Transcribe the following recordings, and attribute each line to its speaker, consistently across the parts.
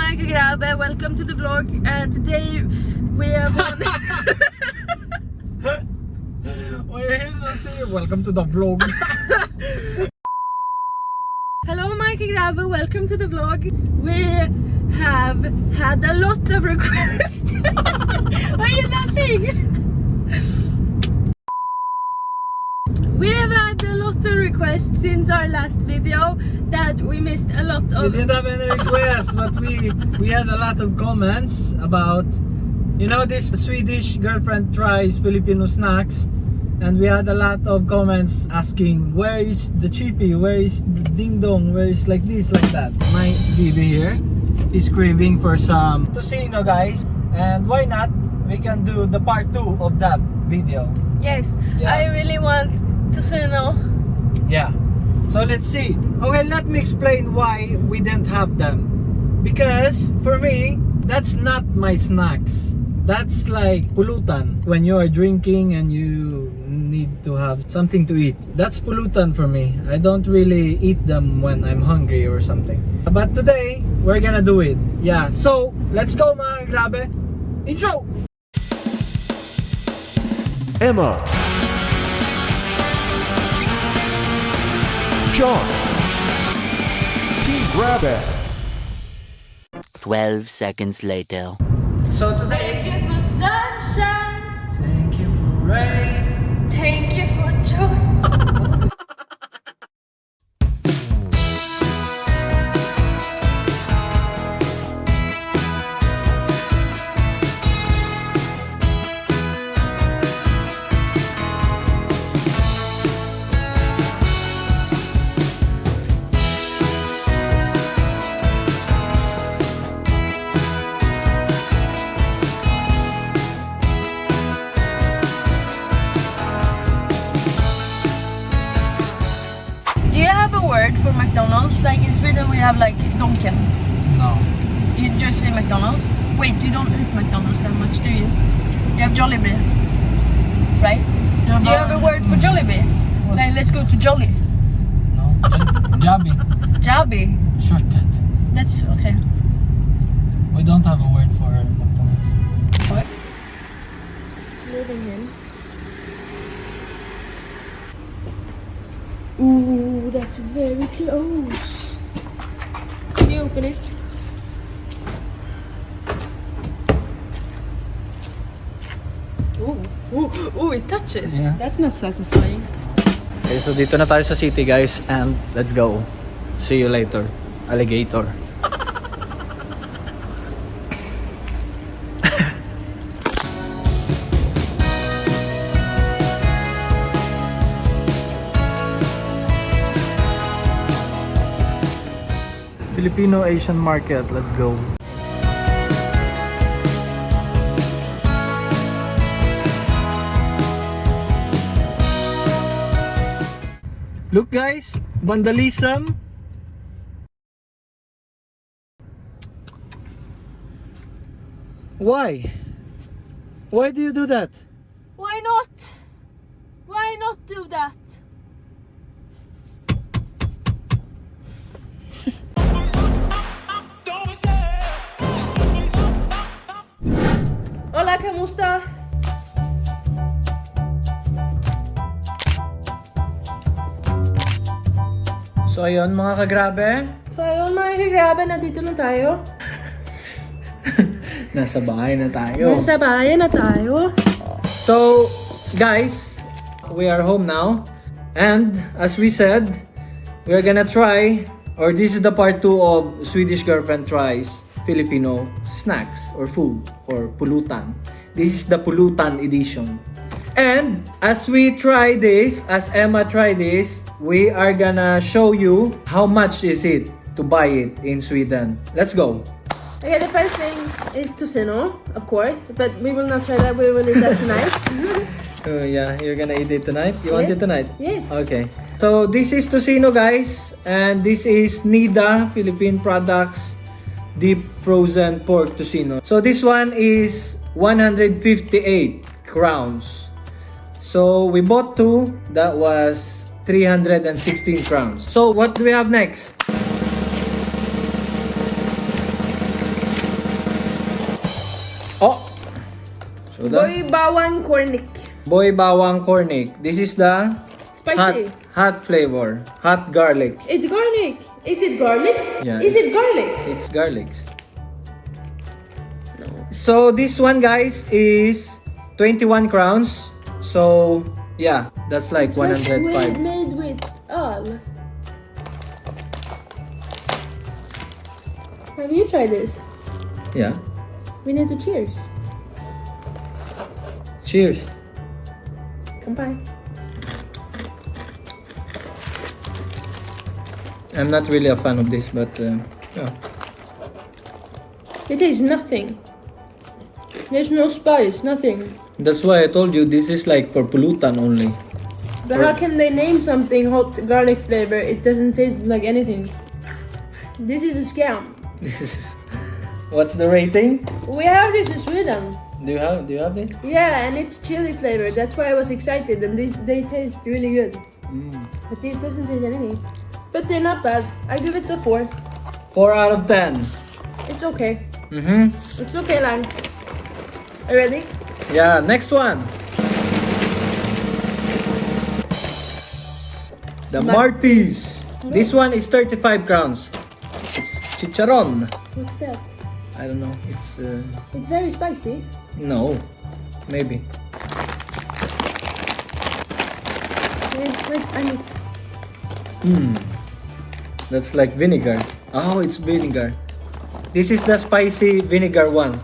Speaker 1: my grabber, welcome to the vlog. Today we have one.
Speaker 2: Welcome to the vlog.
Speaker 1: Hello my grabber, welcome to the vlog. We have had a lot of requests. Why are you laughing? We have had a lot of requests since our last video that we missed a lot of.
Speaker 2: We didn't have any requests, but we had a lot of comments about, you know, this Swedish girlfriend tries Filipino snacks, and we had a lot of comments asking where is the Chippy, where is the ding dong, where is like this, like that. My baby here is craving for some tocino, guys, and why not? We can do the part 2 of that video.
Speaker 1: Yes,
Speaker 2: Yeah.
Speaker 1: I really want tocino.
Speaker 2: Yeah, so let's see. Okay, let me explain why we didn't have them. Because for me, that's not my snacks. That's like pulutan. When you are drinking and you need to have something to eat, that's pulutan for me. I don't really eat them when I'm hungry or something. But today, we're gonna do it. Yeah, so let's go mga grabe. Intro!
Speaker 3: Emma, John, Team Grab It.
Speaker 4: 12 seconds later.
Speaker 2: So today,
Speaker 1: Thank you for sunshine.
Speaker 2: thank you for rain.
Speaker 1: Thank you for joy. Do you have a word for McDonald's? Like in Sweden we have like Donken.
Speaker 2: No.
Speaker 1: You just say McDonald's? Wait, you don't eat McDonald's that much, do you? You have Jollibee, right?
Speaker 2: Yeah,
Speaker 1: Do you have a word for Jollibee? Like let's go to Jolly.
Speaker 2: No. Jabi.
Speaker 1: Jabby.
Speaker 2: Shortcut.
Speaker 1: That's okay.
Speaker 2: We don't have a word for McDonald's. What?
Speaker 1: Moving in. Ooh, that's very close. Can you open it? Ooh, it touches.
Speaker 2: Yeah.
Speaker 1: That's not satisfying.
Speaker 2: Okay, so dito na tayo sa city, guys, and let's go. See you later, alligator. Filipino Asian market, let's go. Look guys, vandalism. Why? Why do you do that?
Speaker 1: Why not? Why not do that? Hola, kamusta?
Speaker 2: So ayun mga kagrabe,
Speaker 1: So ayun mga kagrabe, nandito na tayo.
Speaker 2: nasa bahay na tayo.
Speaker 1: Nasa bayan na tayo.
Speaker 2: So guys, we are home now, and as we said, we are gonna try, or this is the part 2 of Swedish girlfriend tries Filipino snacks or food or pulutan. This is the pulutan edition. And as we try this, as Emma tried this, we are gonna show you how much is it to buy it in Sweden. Let's go.
Speaker 1: Okay, the first thing is tocino, of course, but we will not try that. We will eat that tonight.
Speaker 2: Oh yeah, you're gonna eat it tonight? You want
Speaker 1: Yes.
Speaker 2: it tonight?
Speaker 1: Yes.
Speaker 2: Okay. So this is tocino, guys, and this is Nida Philippine Products Deep Frozen Pork Tocino. So this one is 158 crowns. So we bought 2. That was 316 crowns. So what do we have next? Oh! So
Speaker 1: Boy bawang cornic.
Speaker 2: Boy Bawang Cornic. This is the
Speaker 1: Spicy.
Speaker 2: hot flavor. Hot garlic.
Speaker 1: It's garlic. Is it garlic?
Speaker 2: Yeah,
Speaker 1: Is it garlic?
Speaker 2: It's garlic. So this one, guys, is 21 crowns. So yeah, that's like
Speaker 1: It's
Speaker 2: 105.
Speaker 1: made with all. Have you tried this?
Speaker 2: Yeah.
Speaker 1: We need to cheers.
Speaker 2: Cheers.
Speaker 1: Come by.
Speaker 2: I'm not really a fan of this, but yeah.
Speaker 1: It tastes nothing. There's no spice, nothing.
Speaker 2: That's why I told you this is like for Pulutan only.
Speaker 1: But how can they name something hot garlic flavor? It doesn't taste like anything. This is a scam.
Speaker 2: What's the rating?
Speaker 1: We have this in Sweden.
Speaker 2: Do you have this?
Speaker 1: Yeah, and it's chili flavor. That's why I was excited. And they taste really good. But this doesn't taste anything. But they're not bad. I give it a 4.
Speaker 2: 4 out of 10.
Speaker 1: It's okay.
Speaker 2: Mm-hmm.
Speaker 1: It's okay, Lang. Are you ready?
Speaker 2: Yeah, next one. The Marty's. This one is 35 crowns. It's chicharon.
Speaker 1: What's that?
Speaker 2: I don't know. It's
Speaker 1: It's very spicy.
Speaker 2: no, maybe.
Speaker 1: Wait, I need...
Speaker 2: That's like vinegar. Oh, it's vinegar. This is the spicy vinegar one.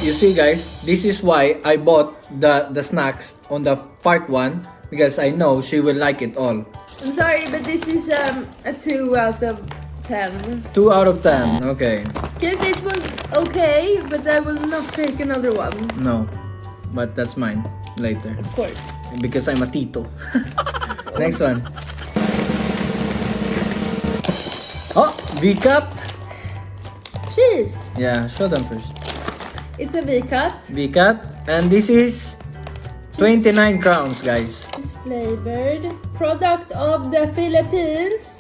Speaker 2: You see, guys, this is why I bought the snacks on the part 1 because I know she will like it all.
Speaker 1: I'm sorry, but this is a 2 out of 10.
Speaker 2: 2 out of 10. Okay.
Speaker 1: Because it was okay, but I will not take another one.
Speaker 2: No, but that's mine later
Speaker 1: Of course.
Speaker 2: because I'm a tito. Next one. Oh, V-cup.
Speaker 1: Cheese.
Speaker 2: Yeah, show them first.
Speaker 1: It's a V-cut.
Speaker 2: V-cup, and this is 29 crowns, guys.
Speaker 1: It's flavored. Product of the Philippines.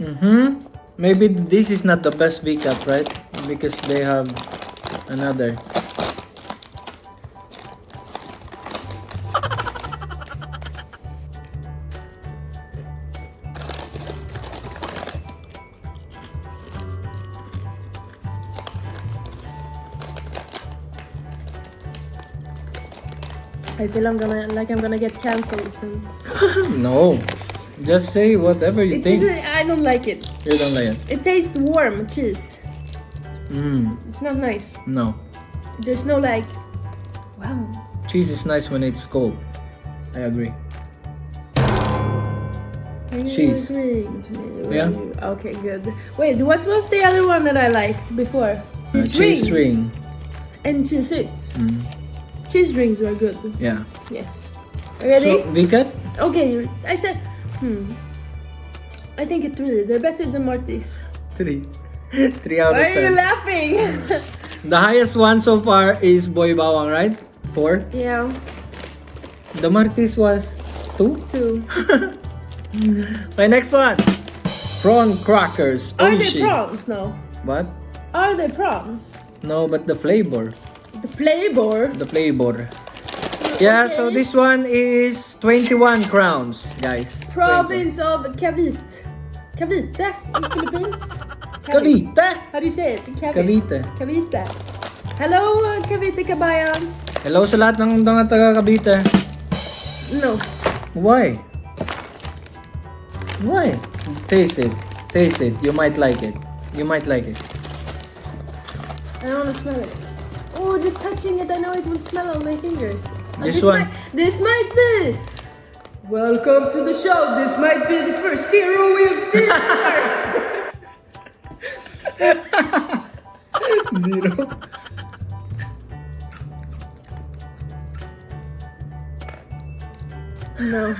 Speaker 2: Maybe this is not the best V-cup, right? Because they have another.
Speaker 1: I feel I'm gonna get cancelled soon.
Speaker 2: No, just say whatever you think.
Speaker 1: I don't like it.
Speaker 2: You don't like it?
Speaker 1: It tastes warm cheese. It's not nice.
Speaker 2: No.
Speaker 1: There's no like, wow.
Speaker 2: Cheese is nice when it's cold. I agree.
Speaker 1: Are you
Speaker 2: Cheese.
Speaker 1: agreeing to me?
Speaker 2: Yeah.
Speaker 1: Okay, good. Wait, what was the other one that I liked before?
Speaker 2: Cheese ring.
Speaker 1: And cheese sticks. Cheese rings were good.
Speaker 2: Yeah.
Speaker 1: Yes. Ready?
Speaker 2: So, V-cut?
Speaker 1: Okay, I said, I think it's 3. They're better than Marty's.
Speaker 2: 3. 3 out
Speaker 1: Why
Speaker 2: of
Speaker 1: are you
Speaker 2: 10.
Speaker 1: laughing?
Speaker 2: The highest one so far is Boy Bawang, right? 4.
Speaker 1: Yeah,
Speaker 2: The Martis was 2.
Speaker 1: 2.
Speaker 2: My next one. Prawn crackers.
Speaker 1: Are they
Speaker 2: Oishi.
Speaker 1: prawns? No.
Speaker 2: What?
Speaker 1: Are they prawns?
Speaker 2: No, but the flavor.
Speaker 1: The flavor.
Speaker 2: The flavor. Yeah, so this one is 21 crowns, guys.
Speaker 1: Province of Cavite. Cavite in Philippines.
Speaker 2: Cavite.
Speaker 1: How do you say it?
Speaker 2: Cavite.
Speaker 1: Cavite. Hello, Cavite kabayans.
Speaker 2: Hello sa lahat ng mga taga Cavite.
Speaker 1: No.
Speaker 2: Why? Why? Taste it. Taste it. You might like it. You might like it.
Speaker 1: I don't want to smell it. Oh, just touching it, I know it will smell on my fingers.
Speaker 2: This one.
Speaker 1: This might be. Welcome to the show. This might be the first zero we have seen.
Speaker 2: Zero.
Speaker 1: No.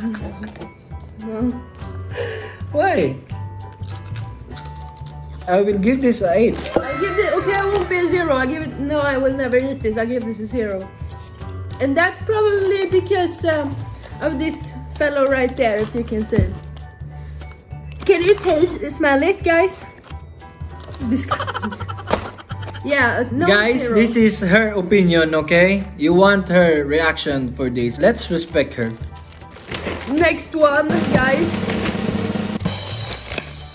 Speaker 1: No.
Speaker 2: Why? I will give this a 8.
Speaker 1: I give it. Okay, I won't be a 0. I give it. No, I will never eat this. I give this a 0. And that's probably because of this fellow right there, if you can see. Can you smell it, guys? Disgusting. Yeah, no.
Speaker 2: Guys,
Speaker 1: zero.
Speaker 2: this is her opinion, okay? You want her reaction for this. Let's respect her.
Speaker 1: Next one, guys.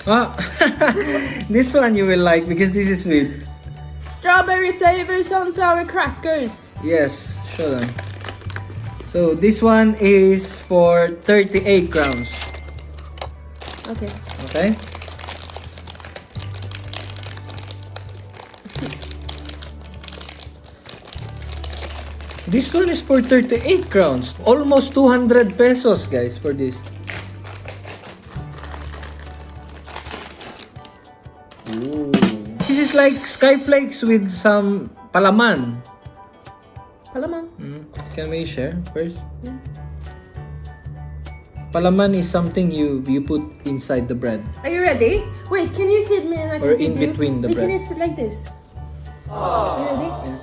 Speaker 2: Ah, this one you will like because this is sweet.
Speaker 1: Strawberry flavor sunflower crackers.
Speaker 2: Yes, show them. So this one is for 38 crowns.
Speaker 1: Okay.
Speaker 2: Okay? This one is for 38 crowns. Almost 200 pesos, guys, for this. Ooh. This is like sky flakes with some palaman.
Speaker 1: Palaman.
Speaker 2: Can we share first?
Speaker 1: Yeah.
Speaker 2: Palaman is something you put inside the bread.
Speaker 1: Are you ready? Wait, can you feed me and I can
Speaker 2: Or
Speaker 1: feed
Speaker 2: in
Speaker 1: you?
Speaker 2: between the
Speaker 1: We
Speaker 2: bread.
Speaker 1: can eat it like this. Are you ready?
Speaker 2: Yeah.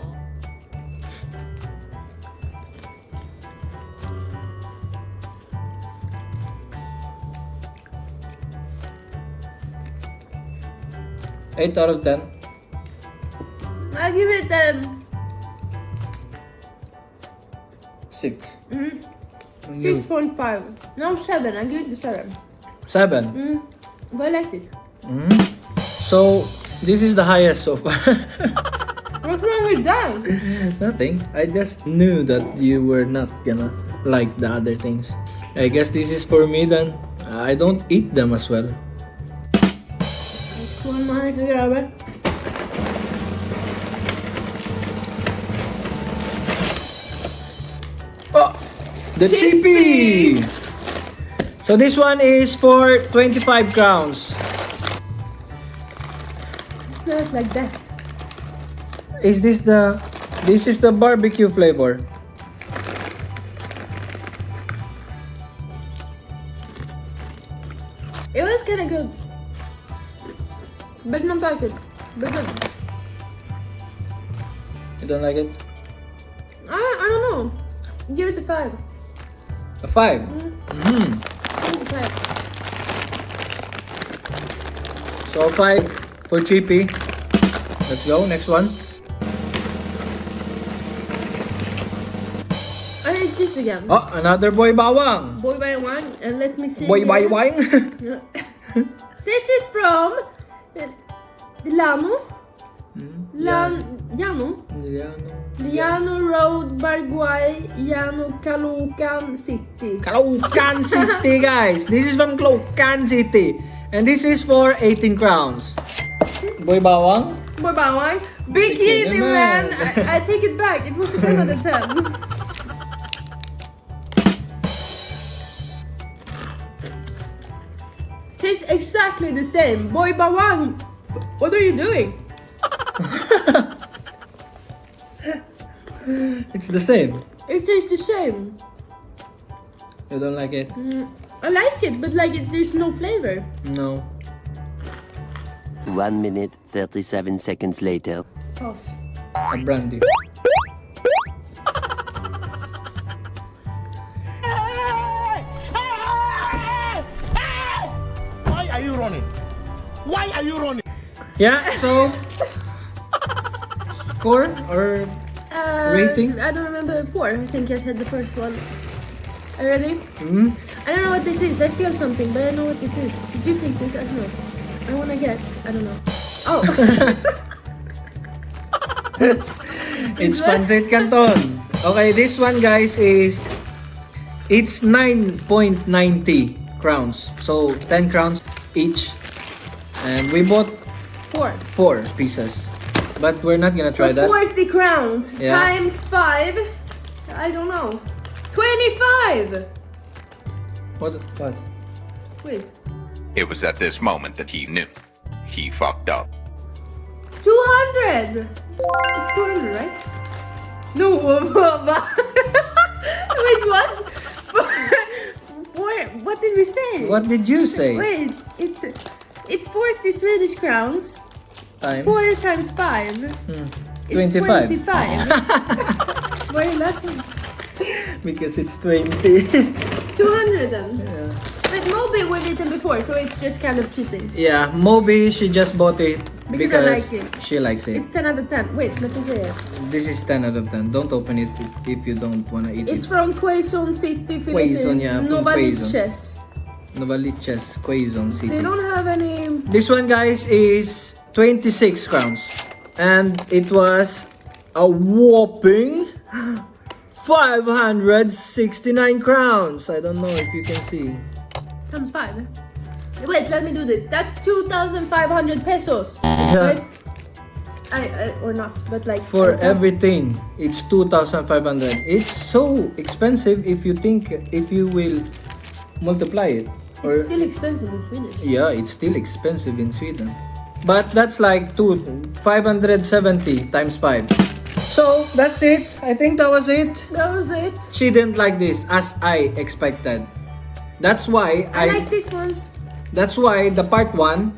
Speaker 2: Eight out of 10.
Speaker 1: I'll give it
Speaker 2: 6.
Speaker 1: 6.5. No, 7. I'll give it the 7.
Speaker 2: 7.
Speaker 1: But I like this.
Speaker 2: So this is the highest so far.
Speaker 1: What's wrong with that?
Speaker 2: Nothing. I just knew that you were not gonna like the other things. I guess this is for me then. I don't eat them as well.
Speaker 1: Next one, mga kagrabe.
Speaker 2: Oh, the
Speaker 1: Chippy!
Speaker 2: Chippy! So this one is for 25 crowns.
Speaker 1: It smells like that.
Speaker 2: Is this the... This is the barbecue flavor.
Speaker 1: It was kind of good. But not perfect. But good.
Speaker 2: You don't like it?
Speaker 1: I don't know. Give it a 5.
Speaker 2: A 5?
Speaker 1: Give it a 5.
Speaker 2: So 5 for Chippy. Let's go, next one.
Speaker 1: Oh, it's this again.
Speaker 2: Oh, another boy bawang.
Speaker 1: Boy by one. And let me see.
Speaker 2: Boy
Speaker 1: here.
Speaker 2: bawang.
Speaker 1: This is from Lano. Llano. Llano Road, Barguay, Llano, Caloocan City.
Speaker 2: Caloocan City, guys. This is from Caloocan City. And this is for 18 crowns. Boy bawang.
Speaker 1: Boy Bawang. Bikini man. I take it back. It was a 10 out of 10. Tastes exactly the same. Boy Bawang. What are you doing?
Speaker 2: It's the same.
Speaker 1: It tastes the same.
Speaker 2: You don't like it?
Speaker 1: I like it, but like there's no flavor.
Speaker 2: No.
Speaker 4: 1 minute, 37 seconds later.
Speaker 1: Pause.
Speaker 2: A brandy.
Speaker 5: Why are you running? Why are you running?
Speaker 2: Yeah, so... Score or... Rating?
Speaker 1: I don't remember 4. I think I said the first one. Are you ready?
Speaker 2: Hmm?
Speaker 1: I don't know what this is. I feel something, but I know what this is. Did you take this? I don't know. I want to guess. I don't know. Oh.
Speaker 2: It's Pancit Canton. Okay, this one, guys, is... It's 9.90 crowns. So, 10 crowns each. And we bought
Speaker 1: 4.
Speaker 2: 4 pieces. But we're not gonna try
Speaker 1: So
Speaker 2: that.
Speaker 1: 40 crowns
Speaker 2: Yeah.
Speaker 1: times 5. I don't know. 25!
Speaker 2: What?
Speaker 1: Wait.
Speaker 6: It was at this moment that he knew. He fucked up.
Speaker 1: 200! It's 200, right? No, wait, what? What did we say?
Speaker 2: What did you say?
Speaker 1: Wait, it's 40 Swedish crowns.
Speaker 2: Times?
Speaker 1: 4 times 5. It's
Speaker 2: 25.
Speaker 1: 25. Why are you laughing?
Speaker 2: Because it's 20.
Speaker 1: 200 then.
Speaker 2: Yeah.
Speaker 1: But Moby we've eaten before, so it's just kind of cheating.
Speaker 2: Yeah, Moby, she just bought it
Speaker 1: Because I like it.
Speaker 2: she likes it.
Speaker 1: It's 10 out of 10. Wait, let me say it.
Speaker 2: This is 10 out of 10. Don't open it if you don't wanna eat
Speaker 1: It's
Speaker 2: it.
Speaker 1: from Quezon City, Philippines.
Speaker 2: Quezon, yeah, from
Speaker 1: Novaliches.
Speaker 2: Novaliches, Quezon City.
Speaker 1: They don't have any...
Speaker 2: This one, guys, is 26 crowns. And it was a whopping 569 crowns. I don't know if you can see.
Speaker 1: Times 5. Wait, let me do this. That's 2,500 pesos.
Speaker 2: Yeah.
Speaker 1: Right? Or not, but like...
Speaker 2: For everything, it's 2,500. It's so expensive if you will multiply it.
Speaker 1: It's still expensive in Swedish.
Speaker 2: Yeah, it's still expensive in Sweden. But that's like 570 times 5. So that's it. I think that was it.
Speaker 1: That was it.
Speaker 2: She didn't like this as I expected. That's why
Speaker 1: I like these ones.
Speaker 2: That's why the part 1,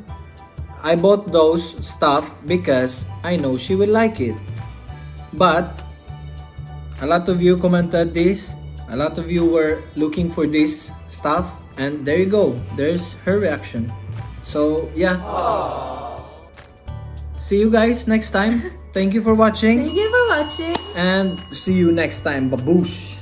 Speaker 2: I bought those stuff because I know she will like it. But a lot of you commented this. A lot of you were looking for this stuff. And there you go. There's her reaction. So yeah. See you guys next time. Thank you for watching.
Speaker 1: Thank you for watching.
Speaker 2: And see you next time. Baboosh.